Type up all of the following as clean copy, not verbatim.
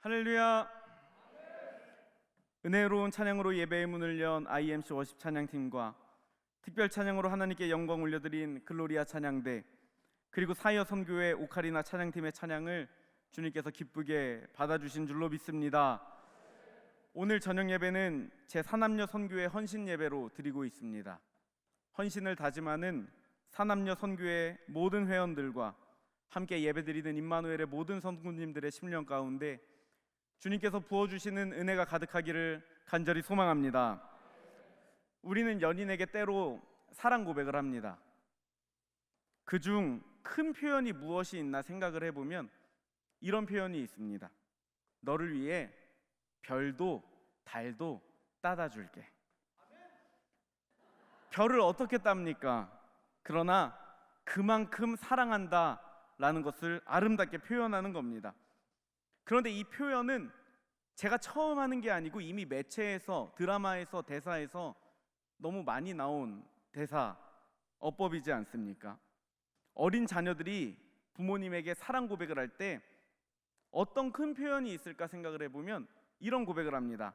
할렐루야. 은혜로운 찬양으로 예배의 문을 연 IMC 워십 찬양팀과 특별 찬양으로 하나님께 영광 올려드린 글로리아 찬양대, 그리고 사이어 선교회 오카리나 찬양팀의 찬양을 주님께서 기쁘게 받아주신 줄로 믿습니다. 오늘 저녁 예배는 제 사남녀 선교회 헌신 예배로 드리고 있습니다. 헌신을 다짐하는 사남녀 선교회 모든 회원들과 함께 예배드리는 임마누엘의 모든 선구님들의 심령 가운데 주님께서 부어주시는 은혜가 가득하기를 간절히 소망합니다. 우리는 연인에게 때로 사랑 고백을 합니다. 그중 큰 표현이 무엇이 있나 생각을 해보면 이런 표현이 있습니다. 너를 위해 별도 달도 따다 줄게. 별을 어떻게 땁니까? 그러나 그만큼 사랑한다 라는 것을 아름답게 표현하는 겁니다. 그런데 이 표현은 제가 처음 하는 게 아니고 이미 매체에서, 드라마에서, 대사에서 너무 많이 나온 대사, 어법이지 않습니까? 어린 자녀들이 부모님에게 사랑 고백을 할 때 어떤 큰 표현이 있을까 생각을 해보면 이런 고백을 합니다.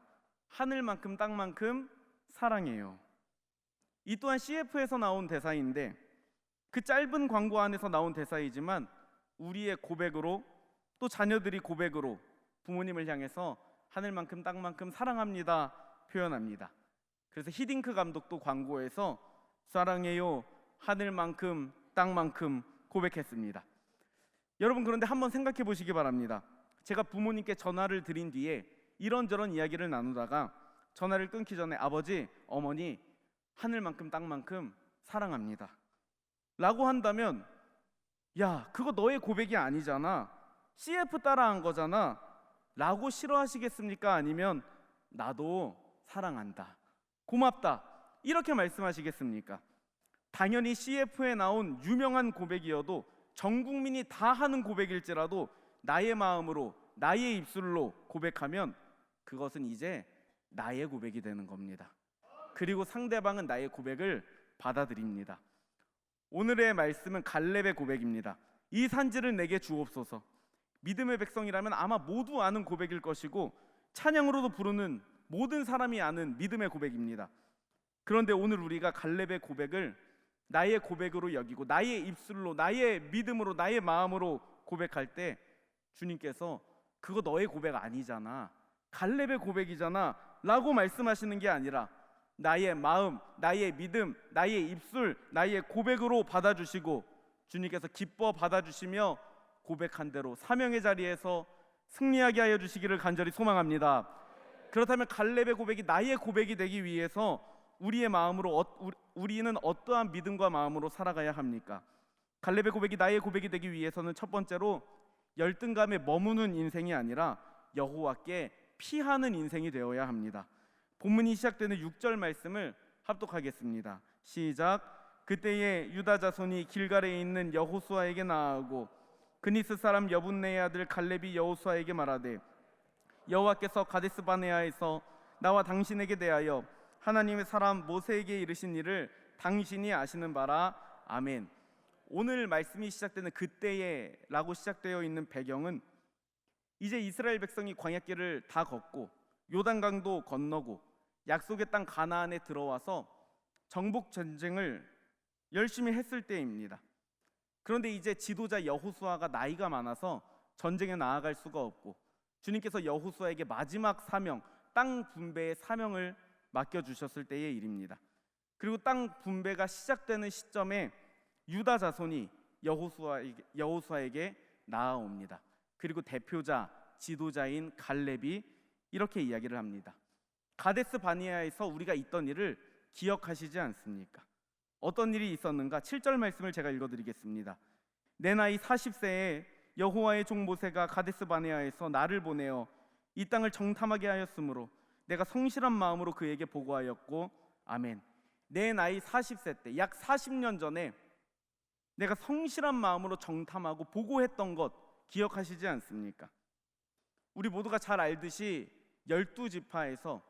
하늘만큼 땅만큼 사랑해요. 이 또한 CF에서 나온 대사인데 그 짧은 광고 안에서 나온 대사이지만 우리의 고백으로, 또 자녀들이 고백으로 부모님을 향해서 하늘만큼 땅만큼 사랑합니다 표현합니다. 그래서 히딩크 감독도 광고에서 사랑해요 하늘만큼 땅만큼 고백했습니다. 여러분, 그런데 한번 생각해 보시기 바랍니다. 제가 부모님께 전화를 드린 뒤에 이런저런 이야기를 나누다가 전화를 끊기 전에 아버지, 어머니 하늘만큼 땅만큼 사랑합니다 라고 한다면, 야, 그거 너의 고백이 아니잖아, CF 따라한 거잖아 라고 싫어하시겠습니까? 아니면 나도 사랑한다, 고맙다 이렇게 말씀하시겠습니까? 당연히 CF에 나온 유명한 고백이어도 전 국민이 다 하는 고백일지라도 나의 마음으로, 나의 입술로 고백하면 그것은 이제 나의 고백이 되는 겁니다. 그리고 상대방은 나의 고백을 받아들입니다. 오늘의 말씀은 갈렙의 고백입니다. 이 산지를 내게 주옵소서. 믿음의 백성이라면 아마 모두 아는 고백일 것이고 찬양으로도 부르는 모든 사람이 아는 믿음의 고백입니다. 그런데 오늘 우리가 갈렙의 고백을 나의 고백으로 여기고 나의 입술로, 나의 믿음으로, 나의 마음으로 고백할 때 주님께서 그거 너의 고백 아니잖아, 갈렙의 고백이잖아 라고 말씀하시는 게 아니라 나의 마음, 나의 믿음, 나의 입술, 나의 고백으로 받아주시고 주님께서 기뻐 받아주시며 고백한 대로 사명의 자리에서 승리하게 하여 주시기를 간절히 소망합니다. 그렇다면 갈렙의 고백이 나의 고백이 되기 위해서 우리의 마음으로 우리는 어떠한 믿음과 마음으로 살아가야 합니까? 갈렙의 고백이 나의 고백이 되기 위해서는 첫 번째로 열등감에 머무는 인생이 아니라 여호와께 피하는 인생이 되어야 합니다. 본문이 시작되는 6절 말씀을 합독하겠습니다. 시작. 그때에 유다 자손이 길갈에 있는 여호수아에게 나아가고 그니스 사람 여분네의 아들 갈렙이 여호수아에게 말하되 여호와께서 가데스 바네아에서 나와 당신에게 대하여 하나님의 사람 모세에게 이르신 일을 당신이 아시는 바라. 아멘. 오늘 말씀이 시작되는 그때에 라고 시작되어 있는 배경은 이제 이스라엘 백성이 광야길을 다 걷고 요단강도 건너고 약속의 땅 가나안에 들어와서 정복 전쟁을 열심히 했을 때입니다. 그런데 이제 지도자 여호수아가 나이가 많아서 전쟁에 나아갈 수가 없고 주님께서 여호수아에게 마지막 사명, 땅 분배의 사명을 맡겨주셨을 때의 일입니다. 그리고 땅 분배가 시작되는 시점에 유다 자손이 여호수아에게 나아옵니다. 그리고 대표자, 지도자인 갈렙이 이렇게 이야기를 합니다. 가데스 바네아에서 우리가 있던 일을 기억하시지 않습니까? 어떤 일이 있었는가? 7절 말씀을 제가 읽어드리겠습니다. 내 나이 40세에 여호와의 종 모세가 가데스 바네아에서 나를 보내어 이 땅을 정탐하게 하였으므로 내가 성실한 마음으로 그에게 보고하였고. 아멘. 내 나이 40세 때, 약 40년 전에 내가 성실한 마음으로 정탐하고 보고했던 것 기억하시지 않습니까? 우리 모두가 잘 알듯이 12지파에서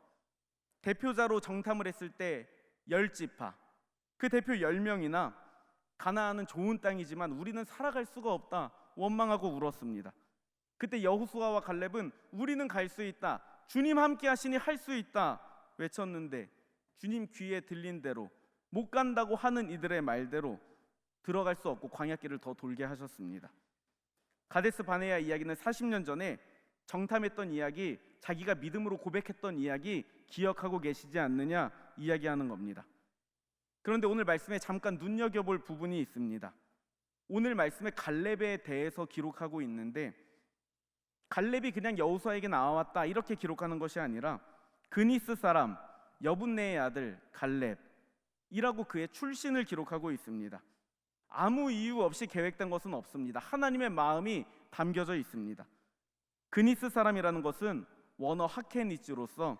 대표자로 정탐을 했을 때 10지파, 그 대표 10명이나 가나안은 좋은 땅이지만 우리는 살아갈 수가 없다 원망하고 울었습니다. 그때 여호수아와 갈렙은 우리는 갈 수 있다, 주님 함께 하시니 할 수 있다 외쳤는데 주님 귀에 들린 대로 못 간다고 하는 이들의 말대로 들어갈 수 없고 광야길을 더 돌게 하셨습니다. 가데스 바네아 이야기는 40년 전에 정탐했던 이야기, 자기가 믿음으로 고백했던 이야기 기억하고 계시지 않느냐 이야기하는 겁니다. 그런데 오늘 말씀에 잠깐 눈여겨볼 부분이 있습니다. 오늘 말씀에 갈렙에 대해서 기록하고 있는데 갈렙이 그냥 여호수아에게 나왔다 이렇게 기록하는 것이 아니라 그니스 사람 여분네의 아들 갈렙이라고 그의 출신을 기록하고 있습니다. 아무 이유 없이 계획된 것은 없습니다. 하나님의 마음이 담겨져 있습니다. 그니스 사람이라는 것은 원어 하케니츠로서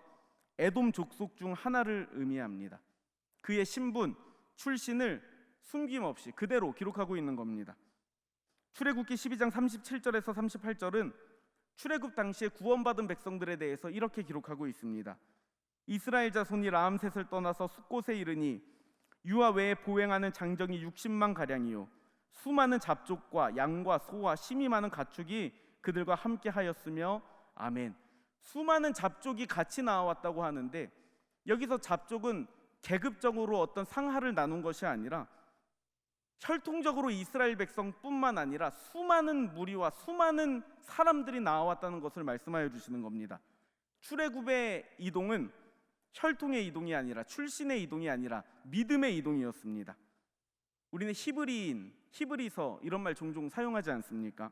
에돔 족속 중 하나를 의미합니다. 그의 신분, 출신을 숨김없이 그대로 기록하고 있는 겁니다. 출애굽기 12장 37절에서 38절은 출애굽 당시에 구원받은 백성들에 대해서 이렇게 기록하고 있습니다. 이스라엘 자손이 라암셋을 떠나서 숫곳에 이르니 유아 외에 보행하는 장정이 60만 가량이요 수많은 잡족과 양과 소와 심이 많은 가축이 그들과 함께 하였으며 아멘. 수많은 잡족이 같이 나왔다고 하는데 여기서 잡족은 계급적으로 어떤 상하를 나눈 것이 아니라 혈통적으로 이스라엘 백성뿐만 아니라 수많은 무리와 수많은 사람들이 나왔다는 것을 말씀하여 주시는 겁니다. 출애굽의 이동은 혈통의 이동이 아니라 출신의 이동이 아니라 믿음의 이동이었습니다. 우리는 히브리인, 히브리서 이런 말 종종 사용하지 않습니까?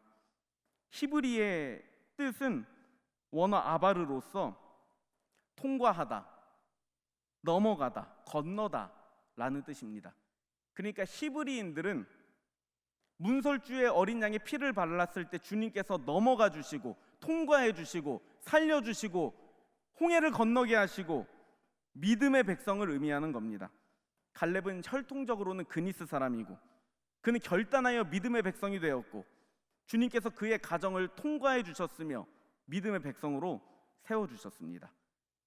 히브리의 뜻은 원어 아바르로서 통과하다, 넘어가다, 건너다 라는 뜻입니다. 그러니까 히브리인들은 문설주에 어린 양의 피를 발랐을 때 주님께서 넘어가 주시고 통과해 주시고 살려 주시고 홍해를 건너게 하시고 믿음의 백성을 의미하는 겁니다. 갈렙은 혈통적으로는 그니스 사람이고 그는 결단하여 믿음의 백성이 되었고 주님께서 그의 가정을 통과해 주셨으며 믿음의 백성으로 세워주셨습니다.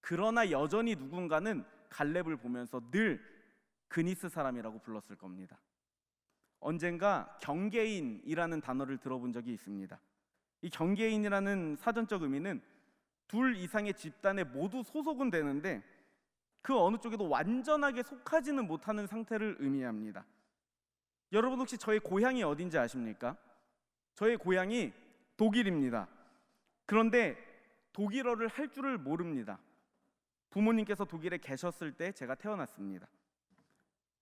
그러나 여전히 누군가는 갈렙을 보면서 늘 그니스 사람이라고 불렀을 겁니다. 언젠가 경계인이라는 단어를 들어본 적이 있습니다. 이 경계인이라는 사전적 의미는 둘 이상의 집단에 모두 소속은 되는데 그 어느 쪽에도 완전하게 속하지는 못하는 상태를 의미합니다. 여러분 혹시 저의 고향이 어딘지 아십니까? 저의 고향이 독일입니다. 그런데 독일어를 할 줄을 모릅니다. 부모님께서 독일에 계셨을 때 제가 태어났습니다.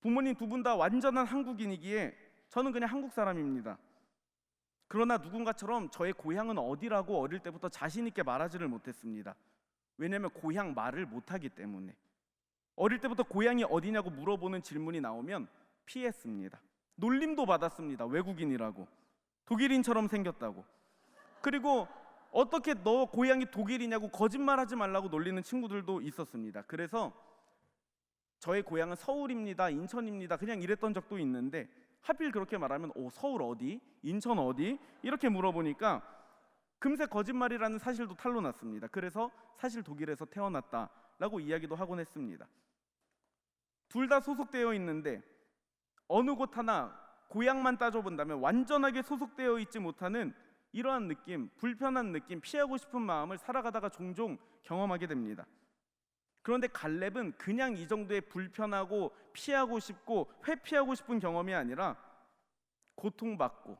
부모님 두 분 다 완전한 한국인이기에 저는 그냥 한국 사람입니다. 그러나 누군가처럼 저의 고향은 어디라고 어릴 때부터 자신 있게 말하지를 못했습니다. 왜냐하면 고향 말을 못하기 때문에. 어릴 때부터 고향이 어디냐고 물어보는 질문이 나오면 피했습니다. 놀림도 받았습니다. 외국인이라고, 독일인처럼 생겼다고. 그리고 어떻게 너 고향이 독일이냐고 거짓말하지 말라고 놀리는 친구들도 있었습니다. 그래서 저의 고향은 서울입니다, 인천입니다 그냥 이랬던 적도 있는데 하필 그렇게 말하면 서울 어디? 인천 어디? 이렇게 물어보니까 금세 거짓말이라는 사실도 탄로 났습니다. 그래서 사실 독일에서 태어났다라고 이야기도 하곤 했습니다. 둘 다 소속되어 있는데 어느 곳 하나 고향만 따져본다면 완전하게 소속되어 있지 못하는 이러한 느낌, 불편한 느낌, 피하고 싶은 마음을 살아가다가 종종 경험하게 됩니다. 그런데 갈렙은 그냥 이 정도의 불편하고 피하고 싶고 회피하고 싶은 경험이 아니라 고통받고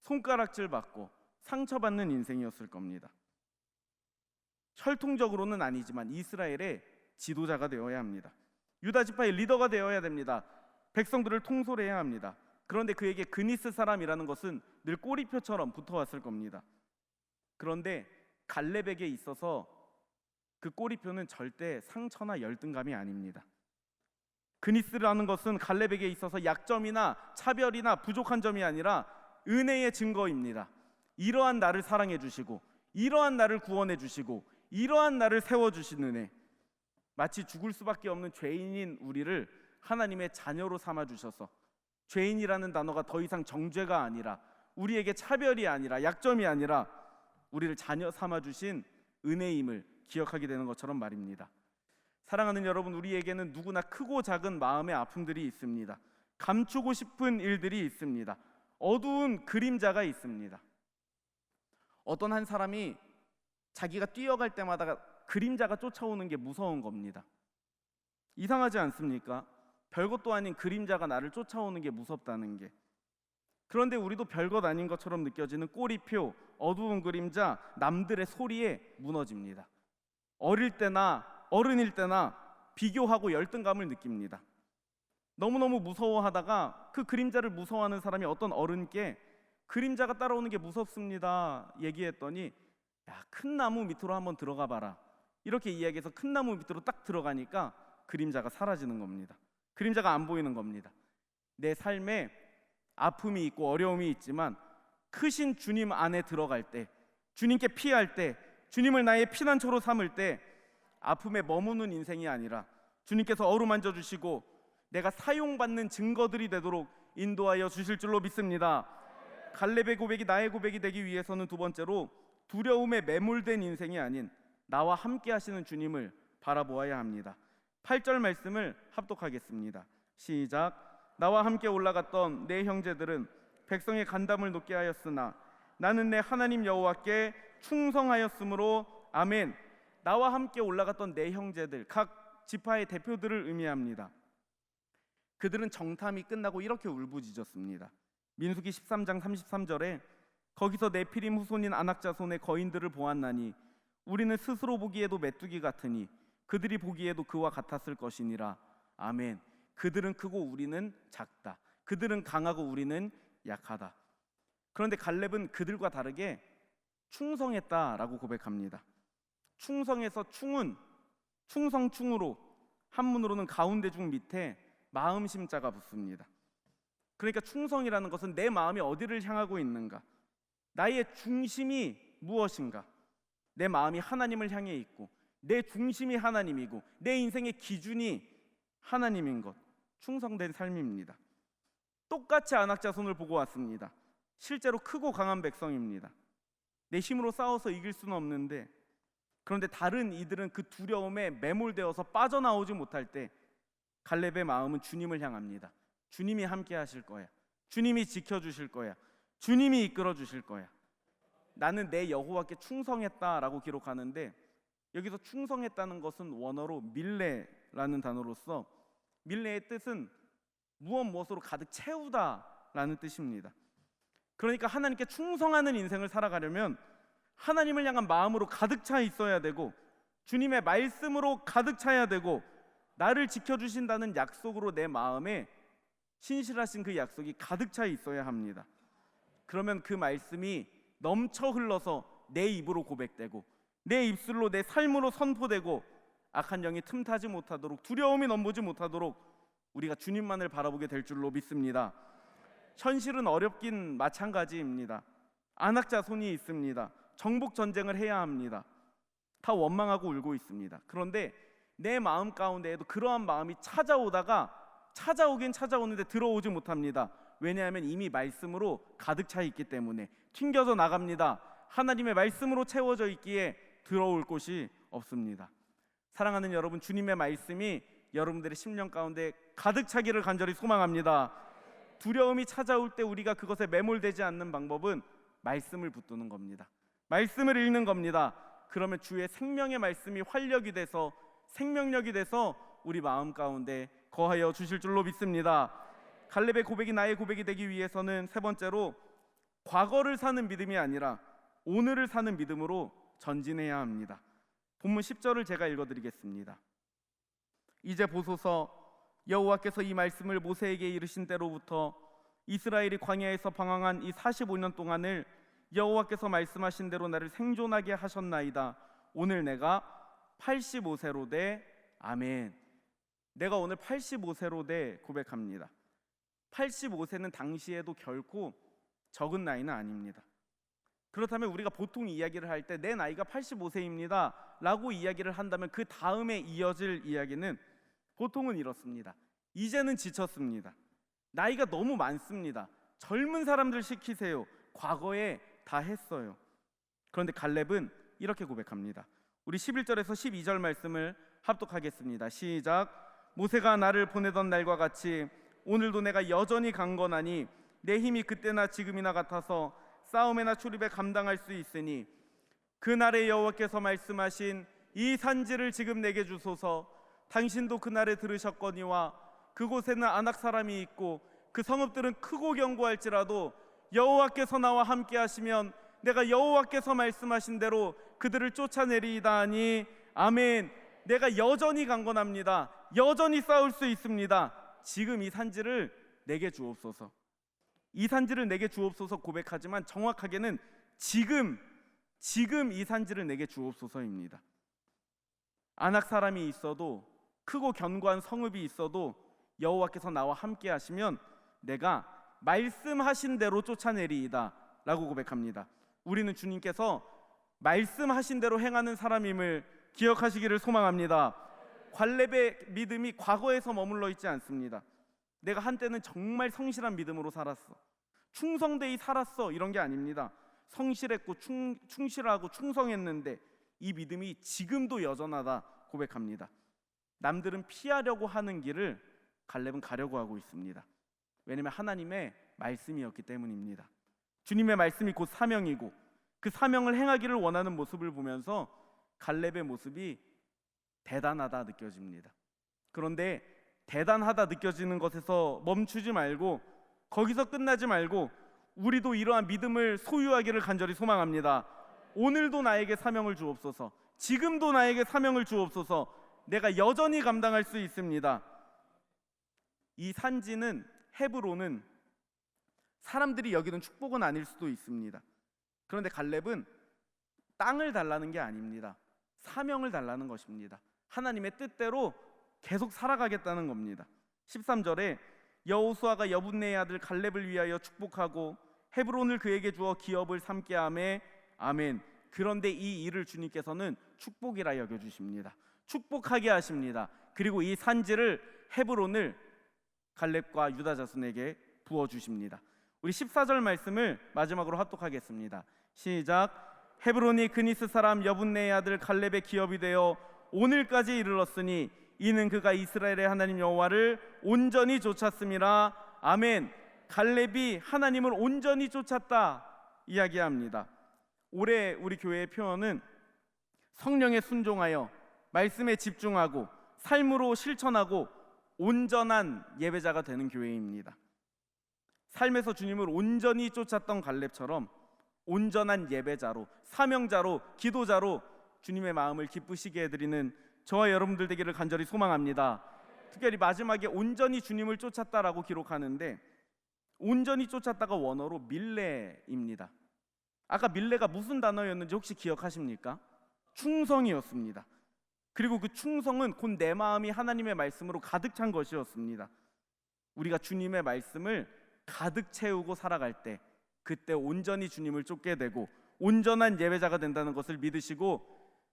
손가락질 받고 상처받는 인생이었을 겁니다. 혈통적으로는 아니지만 이스라엘의 지도자가 되어야 합니다. 유다 지파의 리더가 되어야 됩니다. 백성들을 통솔해야 합니다. 그런데 그에게 그니스 사람이라는 것은 늘 꼬리표처럼 붙어왔을 겁니다. 그런데 갈렙에게 있어서 그 꼬리표는 절대 상처나 열등감이 아닙니다. 그니스라는 것은 갈렙에게 있어서 약점이나 차별이나 부족한 점이 아니라 은혜의 증거입니다. 이러한 나를 사랑해 주시고 이러한 나를 구원해 주시고 이러한 나를 세워 주신 은혜, 마치 죽을 수밖에 없는 죄인인 우리를 하나님의 자녀로 삼아 주셔서 죄인이라는 단어가 더 이상 정죄가 아니라 우리에게 차별이 아니라 약점이 아니라 우리를 자녀 삼아 주신 은혜임을 기억하게 되는 것처럼 말입니다. 사랑하는 여러분, 우리에게는 누구나 크고 작은 마음의 아픔들이 있습니다. 감추고 싶은 일들이 있습니다. 어두운 그림자가 있습니다. 어떤 한 사람이 자기가 뛰어갈 때마다 그림자가 쫓아오는 게 무서운 겁니다. 이상하지 않습니까? 별것도 아닌 그림자가 나를 쫓아오는 게 무섭다는 게. 그런데 우리도 별것 아닌 것처럼 느껴지는 꼬리표, 어두운 그림자, 남들의 소리에 무너집니다. 어릴 때나 어른일 때나 비교하고 열등감을 느낍니다. 너무너무 무서워하다가 그 그림자를 무서워하는 사람이 어떤 어른께 그림자가 따라오는 게 무섭습니다 얘기했더니, 야, 큰 나무 밑으로 한번 들어가 봐라, 이렇게 이야기해서 큰 나무 밑으로 딱 들어가니까 그림자가 사라지는 겁니다. 그림자가 안 보이는 겁니다. 내 삶에 아픔이 있고 어려움이 있지만 크신 주님 안에 들어갈 때, 주님께 피할 때, 주님을 나의 피난처로 삼을 때 아픔에 머무는 인생이 아니라 주님께서 어루만져 주시고 내가 사용받는 증거들이 되도록 인도하여 주실 줄로 믿습니다. 갈렙의 고백이 나의 고백이 되기 위해서는 두 번째로 두려움에 매몰된 인생이 아닌 나와 함께 하시는 주님을 바라보아야 합니다. 8절 말씀을 합독하겠습니다. 시작. 나와 함께 올라갔던 내 형제들은 백성의 간담을 높게 하였으나 나는 내 하나님 여호와께 충성하였으므로 아멘. 나와 함께 올라갔던 내 형제들, 각 지파의 대표들을 의미합니다. 그들은 정탐이 끝나고 이렇게 울부짖었습니다. 민수기 13장 33절에 거기서 네피림 후손인 아낙 자손의 거인들을 보았나니 우리는 스스로 보기에도 메뚜기 같으니 그들이 보기에도 그와 같았을 것이니라. 아멘. 그들은 크고 우리는 작다. 그들은 강하고 우리는 약하다. 그런데 갈렙은 그들과 다르게 충성했다라고 고백합니다. 충성에서 충은 충성충으로, 한문으로는 가운데 중 밑에 마음 심자가 붙습니다. 그러니까 충성이라는 것은 내 마음이 어디를 향하고 있는가, 나의 중심이 무엇인가, 내 마음이 하나님을 향해 있고 내 중심이 하나님이고 내 인생의 기준이 하나님인 것, 충성된 삶입니다. 똑같이 아낙 자손을 보고 왔습니다. 실제로 크고 강한 백성입니다. 내 힘으로 싸워서 이길 수는 없는데, 그런데 다른 이들은 그 두려움에 매몰되어서 빠져나오지 못할 때 갈렙의 마음은 주님을 향합니다. 주님이 함께 하실 거야. 주님이 지켜주실 거야. 주님이 이끌어 주실 거야. 나는 내 여호와께 충성했다라고 기록하는데, 여기서 충성했다는 것은 원어로 밀레라는 단어로서, 밀레의 뜻은 무엇으로 가득 채우다라는 뜻입니다. 그러니까 하나님께 충성하는 인생을 살아가려면 하나님을 향한 마음으로 가득 차 있어야 되고, 주님의 말씀으로 가득 차야 되고, 나를 지켜주신다는 약속으로 내 마음에 신실하신 그 약속이 가득 차 있어야 합니다. 그러면 그 말씀이 넘쳐 흘러서 내 입으로 고백되고 내 입술로 내 삶으로 선포되고, 악한 영이 틈타지 못하도록, 두려움이 넘보지 못하도록 우리가 주님만을 바라보게 될 줄로 믿습니다. 현실은 어렵긴 마찬가지입니다. 아낙 자손이 있습니다. 정복 전쟁을 해야 합니다. 다 원망하고 울고 있습니다. 그런데 내 마음 가운데에도 그러한 마음이 찾아오긴 찾아오는데 들어오지 못합니다. 왜냐하면 이미 말씀으로 가득 차 있기 때문에 튕겨져 나갑니다. 하나님의 말씀으로 채워져 있기에 들어올 곳이 없습니다. 사랑하는 여러분, 주님의 말씀이 여러분들의 심령 가운데 가득 차기를 간절히 소망합니다. 두려움이 찾아올 때 우리가 그것에 매몰되지 않는 방법은 말씀을 붙드는 겁니다. 말씀을 읽는 겁니다. 그러면 주의 생명의 말씀이 활력이 돼서, 생명력이 돼서 우리 마음 가운데 거하여 주실 줄로 믿습니다. 갈렙의 고백이 나의 고백이 되기 위해서는 세 번째로 과거를 사는 믿음이 아니라 오늘을 사는 믿음으로 전진해야 합니다. 본문 10절을 제가 읽어드리겠습니다. 이제 보소서, 여호와께서 이 말씀을 모세에게 이르신 때로부터 이스라엘이 광야에서 방황한 이 45년 동안을 여호와께서 말씀하신 대로 나를 생존하게 하셨나이다. 오늘 내가 85세로 돼. 아멘. 내가 오늘 85세로 돼 고백합니다. 85세는 당시에도 결코 적은 나이는 아닙니다. 그렇다면 우리가 보통 이야기를 할 때 내 나이가 85세입니다 라고 이야기를 한다면 그 다음에 이어질 이야기는 보통은 이렇습니다. 이제는 지쳤습니다. 나이가 너무 많습니다. 젊은 사람들 시키세요. 과거에 다 했어요. 그런데 갈렙은 이렇게 고백합니다. 우리 11절에서 12절 말씀을 합독하겠습니다. 시작. 모세가 나를 보내던 날과 같이 오늘도 내가 여전히 강건하니 내 힘이 그때나 지금이나 같아서 싸움에나 출입에 감당할 수 있으니 그날에 여호와께서 말씀하신 이 산지를 지금 내게 주소서. 당신도 그날에 들으셨거니와 그곳에는 아낙 사람이 있고 그 성읍들은 크고 견고할지라도 여호와께서 나와 함께 하시면 내가 여호와께서 말씀하신 대로 그들을 쫓아내리이다 하니 아멘. 내가 여전히 강건합니다. 여전히 싸울 수 있습니다. 지금 이 산지를 내게 주옵소서. 이 산지를 내게 주옵소서 고백하지만 정확하게는 지금 이 산지를 내게 주옵소서입니다. 아낙 사람이 있어도 크고 견고한 성읍이 있어도 여호와께서 나와 함께 하시면 내가 말씀하신 대로 쫓아내리이다 라고 고백합니다. 우리는 주님께서 말씀하신 대로 행하는 사람임을 기억하시기를 소망합니다. 갈렙의 믿음이 과거에서 머물러 있지 않습니다. 내가 한때는 정말 성실한 믿음으로 살았어, 충성되이 살았어, 이런 게 아닙니다. 성실했고 충실하고 충성했는데 이 믿음이 지금도 여전하다 고백합니다. 남들은 피하려고 하는 길을 갈렙은 가려고 하고 있습니다. 왜냐하면 하나님의 말씀이었기 때문입니다. 주님의 말씀이 곧 사명이고 그 사명을 행하기를 원하는 모습을 보면서 갈렙의 모습이 대단하다 느껴집니다. 그런데 대단하다 느껴지는 것에서 멈추지 말고, 거기서 끝나지 말고 우리도 이러한 믿음을 소유하기를 간절히 소망합니다. 오늘도 나에게 사명을 주옵소서. 지금도 나에게 사명을 주옵소서. 내가 여전히 감당할 수 있습니다. 이 산지는, 헤브론은 사람들이 여기는 축복은 아닐 수도 있습니다. 그런데 갈렙은 땅을 달라는 게 아닙니다. 사명을 달라는 것입니다. 하나님의 뜻대로 계속 살아가겠다는 겁니다. 13절에 여호수아가 여분네의 아들 갈렙을 위하여 축복하고 헤브론을 그에게 주어 기업을 삼게 하매 아멘. 그런데 이 일을 주님께서는 축복이라 여겨주십니다. 축복하게 하십니다. 그리고 이 산지를, 헤브론을 갈렙과 유다 자손에게 부어주십니다. 우리 14절 말씀을 마지막으로 합독하겠습니다. 시작. 헤브론이 그니스 사람 여분네의 아들 갈렙의 기업이 되어 오늘까지 이르렀으니 이는 그가 이스라엘의 하나님 여호와를 온전히 쫓았음이라. 아멘. 갈렙이 하나님을 온전히 쫓았다 이야기합니다. 올해 우리 교회의 표현은 성령에 순종하여 말씀에 집중하고 삶으로 실천하고 온전한 예배자가 되는 교회입니다. 삶에서 주님을 온전히 쫓았던 갈렙처럼 온전한 예배자로, 사명자로, 기도자로 주님의 마음을 기쁘시게 해드리는 저와 여러분들 되기를 간절히 소망합니다. 특별히 마지막에 온전히 주님을 쫓았다라고 기록하는데, 온전히 쫓았다가 원어로 밀레입니다. 아까 밀레가 무슨 단어였는지 혹시 기억하십니까? 충성이었습니다. 그리고 그 충성은 곧 내 마음이 하나님의 말씀으로 가득 찬 것이었습니다. 우리가 주님의 말씀을 가득 채우고 살아갈 때, 그때 온전히 주님을 쫓게 되고 온전한 예배자가 된다는 것을 믿으시고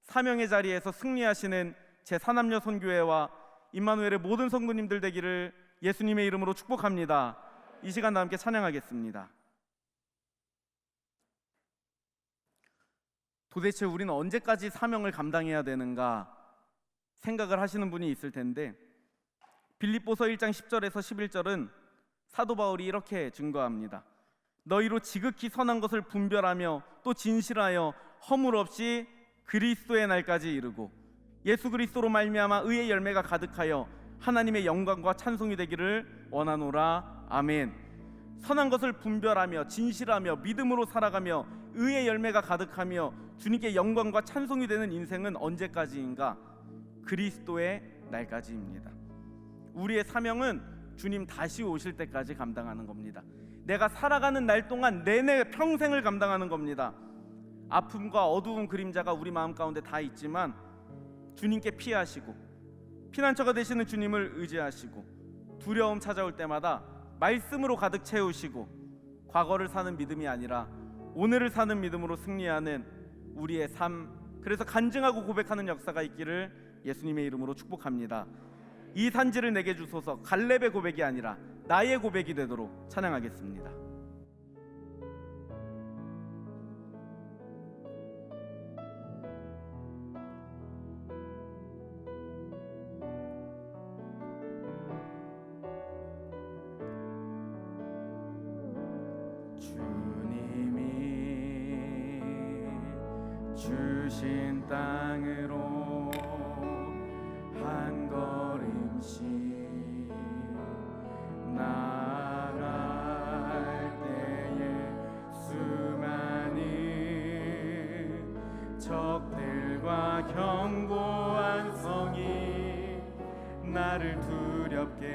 사명의 자리에서 승리하시는 제4남녀 선교회와 임마누엘의 모든 성도님들 되기를 예수님의 이름으로 축복합니다. 이 시간 다 함께 찬양하겠습니다. 도대체 우리는 언제까지 사명을 감당해야 되는가 생각을 하시는 분이 있을 텐데, 빌립보서 1장 10절에서 11절은 사도 바울이 이렇게 증거합니다. 너희로 지극히 선한 것을 분별하며 또 진실하여 허물 없이 그리스도의 날까지 이르고 예수 그리스도로 말미암아 의의 열매가 가득하여 하나님의 영광과 찬송이 되기를 원하노라. 아멘. 선한 것을 분별하며 진실하며 믿음으로 살아가며 의의 열매가 가득하며 주님께 영광과 찬송이 되는 인생은 언제까지인가? 그리스도의 날까지입니다. 우리의 사명은 주님 다시 오실 때까지 감당하는 겁니다. 내가 살아가는 날 동안 내내 평생을 감당하는 겁니다. 아픔과 어두운 그림자가 우리 마음 가운데 다 있지만 주님께 피하시고 피난처가 되시는 주님을 의지하시고 두려움 찾아올 때마다 말씀으로 가득 채우시고 과거를 사는 믿음이 아니라 오늘을 사는 믿음으로 승리하는 우리의 삶, 그래서 간증하고 고백하는 역사가 있기를 예수님의 이름으로 축복합니다. 이 산지를 내게 주소서, 갈렙의 고백이 아니라 나의 고백이 되도록 찬양하겠습니다. 주님이 주신 땅으로 한 걸음씩 나아갈 때에 수많은 적들과 견고한 성이 나를 두렵게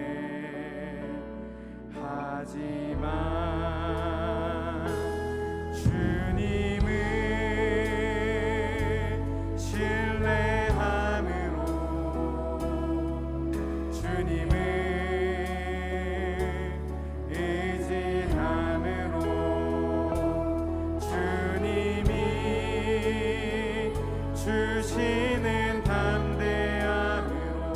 하지만 주님을 신뢰함으로 주님을 의지함으로 주님이 주시는 담대함으로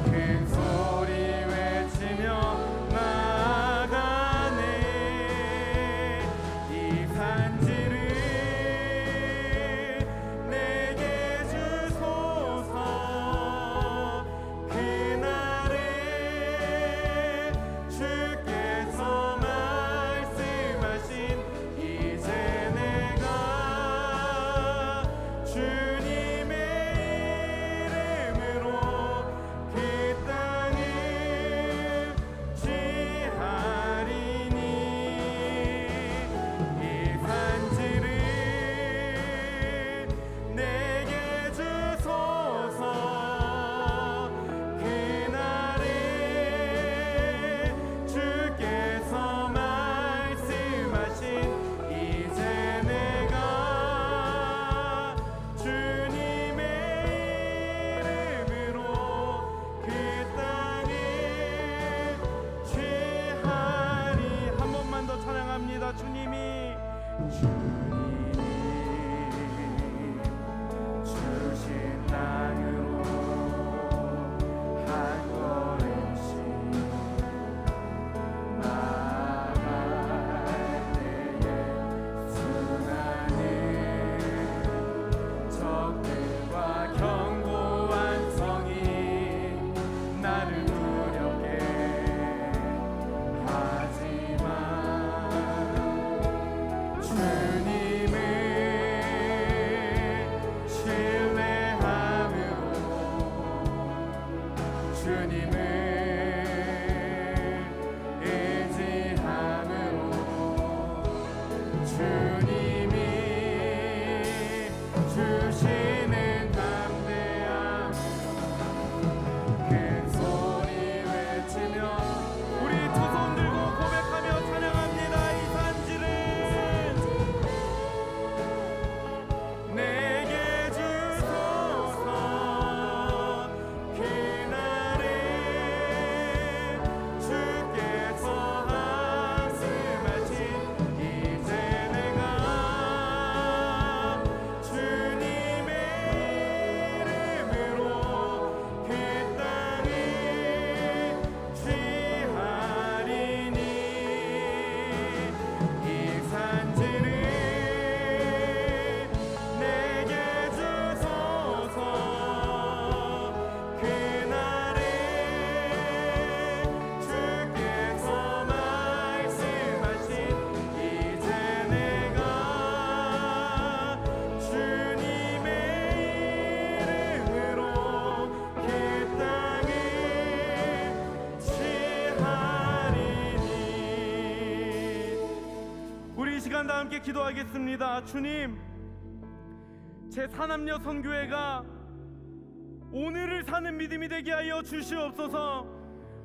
큰 소리 외치며 나아가네. 이 산지를 내게 주소서. 그날에 주께서 말씀하신 이제 내가 주님의 이름으로 그 땅을 취하리니. 이 산지를 내게 주소서. 그날에 주께서 말씀하신 이제 내가 주님의 이름으로 그 땅을 취하리. 한 번만 더 찬양합니다. 주님이 주신 땅으로 한 걸음씩 나아갈 때에 수많은 적들과 견고한 성이 나를 두렵게 하지만 주님을 신뢰함으로 주님을 의지함으로 주님이 주시는 담대함으로 큰 소리 외치며 우리 두 손 들고 고백하며 찬양합니다. 이 산지를 내게 주소서. 그날에 주께서 말씀하신 이제 내가 주님의 이름으로 그 땅을 취하리니. 이 산지를 내게 주소서. 그날에 주께서 말씀하신 이제 내가 주님의 이름으로 그 땅을 취하리니. 우리 이 시간 다 함께 기도하겠습니다. 주님, 제 사남녀 선교회가 오늘을 사는 믿음이 되게 하여 주시옵소서.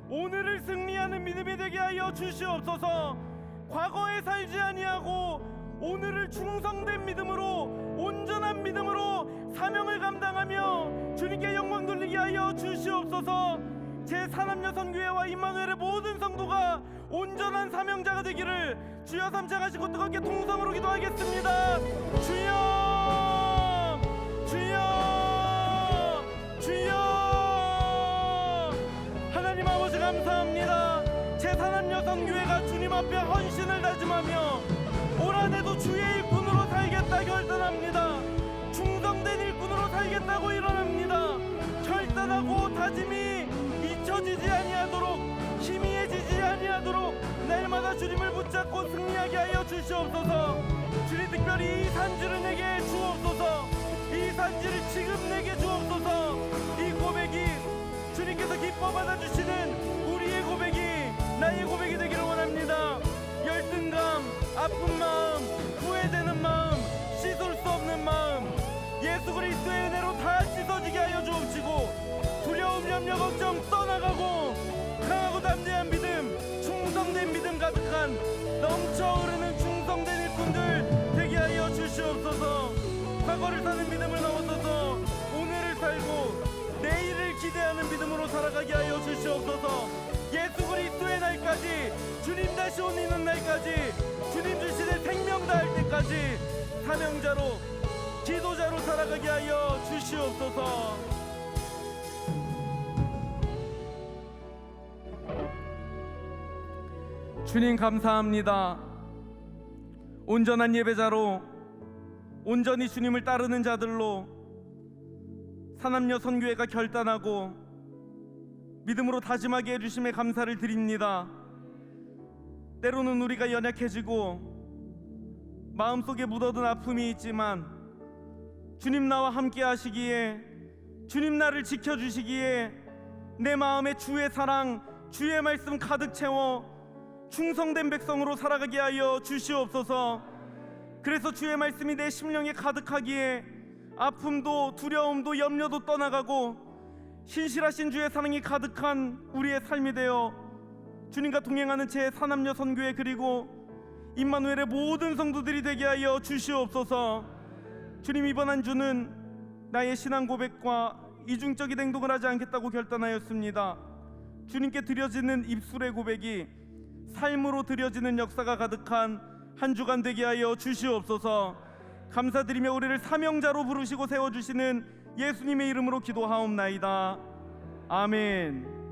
오늘을 승리하는 믿음이 되게 하여 주시옵소서. 과거에 살지 아니하고 오늘을 충성된 믿음으로, 온전한 믿음으로 사명을 감당하며 주님께 영광 돌리게 하여 주시옵소서. 제 사남녀 선교회와 임마누엘의 모든 성도가 온전한 사명자가 되기를 주여 삼창하시고 뜨겁게 통성으로 기도하겠습니다. 주여, 주여, 주여. 하나님 아버지 감사합니다. 제 사남녀 선교회가 주님 앞에 헌신을 다짐하며 올 한해도 주의 일꾼으로 살겠다 결단합니다. 충성된 일꾼으로 살겠다고 일어납니다. 결단하고 다짐이 잊혀지지 아니하도록, 희미해지지 아니하도록 날마다 주님을 붙잡고 승리하게 하여 주시옵소서. 주님 특별히 이 산지를 내게 주옵소서. 이 산지를 지금 내게 주옵소서. 이 고백이 주님께서 기뻐 받아주시는 우리의 고백이 나의 고백이 되기를 원합니다. 열등감, 아픈 마음, 후회되는 마음, 씻을 수 없는 마음, 예수 그리스도의 은혜로 다 씻어지게 하여 주옵시고, 두려움, 염려, 걱정 떠나가고 강하고 담대한 믿음, 충성된 믿음 가득한 넘쳐 흐르는 충성된 일꾼들 되게 하여 주시옵소서. 과거를 사는 믿음을 넘어서서 오늘을 살고 내일을 기대하는 믿음으로 살아가게 하여 주시옵소서. 예수 그리스도의 날까지, 주님 다시 오는 날까지, 주님 주시는 생명 다할 때까지 사명자로, 기도자로 살아가게 하여 주시옵소서. 주님 감사합니다. 온전한 예배자로, 온전히 주님을 따르는 자들로 산남녀 선교회가 결단하고 믿음으로 다짐하게 해주심에 감사를 드립니다. 때로는 우리가 연약해지고 마음속에 묻어둔 아픔이 있지만 주님 나와 함께 하시기에, 주님 나를 지켜주시기에 내 마음에 주의 사랑, 주의 말씀 가득 채워 충성된 백성으로 살아가게 하여 주시옵소서. 그래서 주의 말씀이 내 심령에 가득하기에 아픔도 두려움도 염려도 떠나가고 신실하신 주의 사랑이 가득한 우리의 삶이 되어 주님과 동행하는 제 산남녀 선교회 그리고 임마누엘의 모든 성도들이 되게 하여 주시옵소서. 주님, 이번 한 주는 나의 신앙 고백과 이중적인 행동을 하지 않겠다고 결단하였습니다. 주님께 드려지는 입술의 고백이 삶으로 드려지는 역사가 가득한 한 주간 되게 하여 주시옵소서. 감사드리며 우리를 사명자로 부르시고 세워주시는 예수님의 이름으로 기도하옵나이다. 아멘.